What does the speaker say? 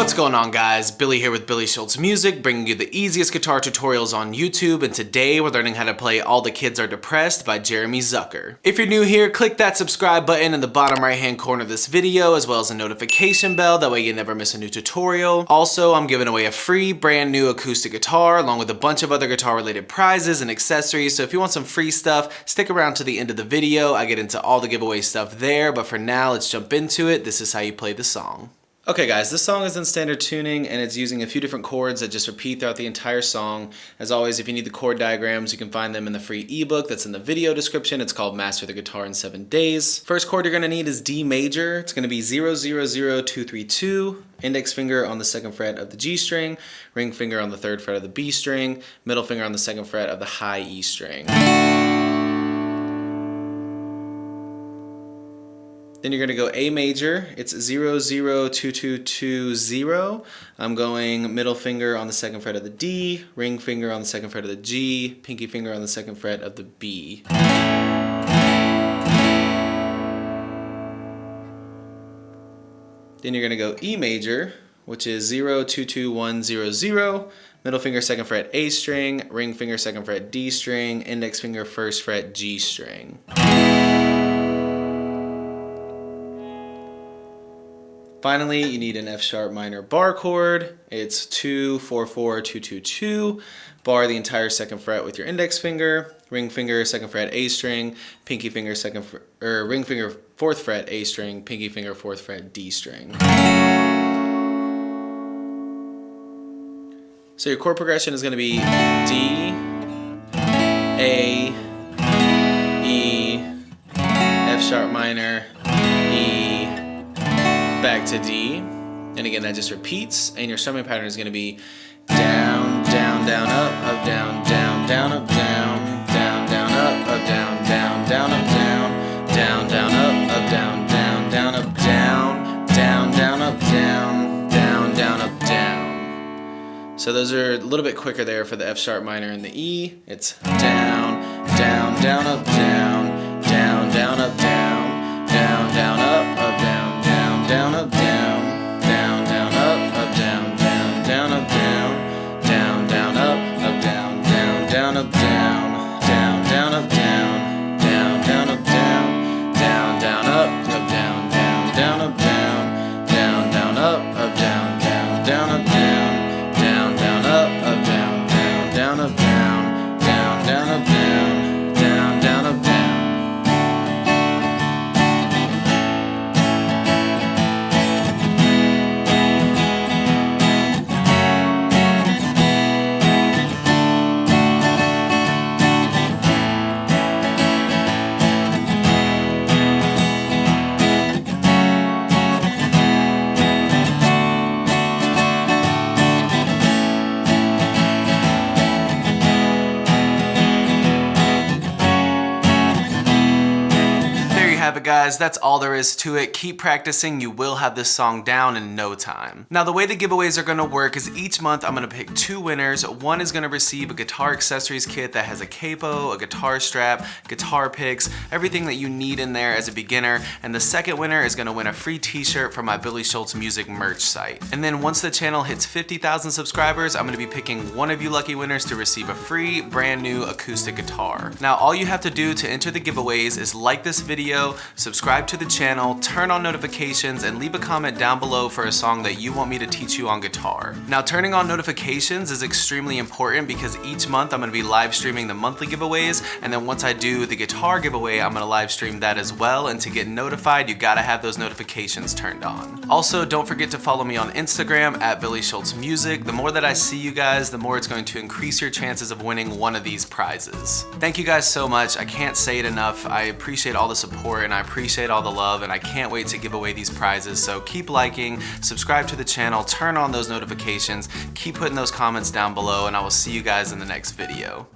What's going on, guys? Billy here with Billy Schultz Music, bringing you the easiest guitar tutorials on YouTube, and today we're learning how to play All the Kids Are Depressed by Jeremy Zucker. If you're new here, click that subscribe button in the bottom right hand corner of this video, as well as a notification bell, that way you never miss a new tutorial. Also, I'm giving away a free brand new acoustic guitar, along with a bunch of other guitar related prizes and accessories, so if you want some free stuff, stick around to the end of the video. I get into all the giveaway stuff there, but for now, let's jump into it. This is how you play the song. Okay guys, this song is in standard tuning and it's using a few different chords that just repeat throughout the entire song. As always, if you need the chord diagrams, you can find them in the free ebook that's in the video description. It's called Master the Guitar in 7 Days. First chord you're going to need is D major. It's going to be 0, 0, 0, 2, 3, 2. Index finger on the 2nd fret of the G string, ring finger on the 3rd fret of the B string, middle finger on the 2nd fret of the high E string. Then you're gonna go A major. It's 0, 0, 2, 2, 2, 0. I'm going middle finger on the 2nd fret of the D, ring finger on the 2nd fret of the G, pinky finger on the 2nd fret of the B. Then you're gonna go E major, which is 0, 2, 2, 1, 0, 0. Middle finger 2nd fret A string, ring finger 2nd fret D string, index finger 1st fret G string. Finally, you need an F sharp minor bar chord. It's 2, 4, 4, 2, 2, 2. Bar the entire 2nd fret with your index finger, ring finger 2nd fret A string, pinky finger ring finger 4th fret A string, pinky finger 4th fret D string. So your chord progression is going to be D, A, E, F sharp minor, E, back to D, and again that just repeats, and your strumming pattern is going to be down, down, down, up, down, down, down, up, down, down, down, up, down, down, down, up, down, down, down, up, down, down, down, up, down, down, down, up, down, down, down, up, down. So those are a little bit quicker there for the F sharp minor and the E. It's down, down, down, up, down, down, down, up, down, down, down, up, down, down, up, down, down, down, up, down, down, down, up, down, down, down, up, down, down, down, up, down, down, down, up, down, down, down, up, down, down, down, up, down, down, down, up, down, down, down, up, down, down, down, up, down, down, down, up, down, down, down, up, down, down, down, up, down, down, down, up, down. Have it, guys. That's all there is to it. Keep practicing. You will have this song down in no time. Now, the way the giveaways are going to work is each month I'm going to pick 2 winners. One is going to receive a guitar accessories kit that has a capo, a guitar strap, guitar picks, everything that you need in there as a beginner. And the second winner is going to win a free t-shirt from my Billy Schultz Music merch site. And then once the channel hits 50,000 subscribers, I'm going to be picking one of you lucky winners to receive a free brand new acoustic guitar. Now, all you have to do to enter the giveaways is like this video, subscribe to the channel, turn on notifications, and leave a comment down below for a song that you want me to teach you on guitar. Now, turning on notifications is extremely important because each month I'm going to be live streaming the monthly giveaways, and then once I do the guitar giveaway, I'm going to live stream that as well, and to get notified, you gotta have those notifications turned on. Also, don't forget to follow me on Instagram at Billy Schultz Music. The more that I see you guys, the more it's going to increase your chances of winning one of these prizes. Thank you guys so much. I can't say it enough. I appreciate all the support and I appreciate all the love, and I can't wait to give away these prizes. So keep liking, subscribe to the channel, turn on those notifications, keep putting those comments down below, and I will see you guys in the next video.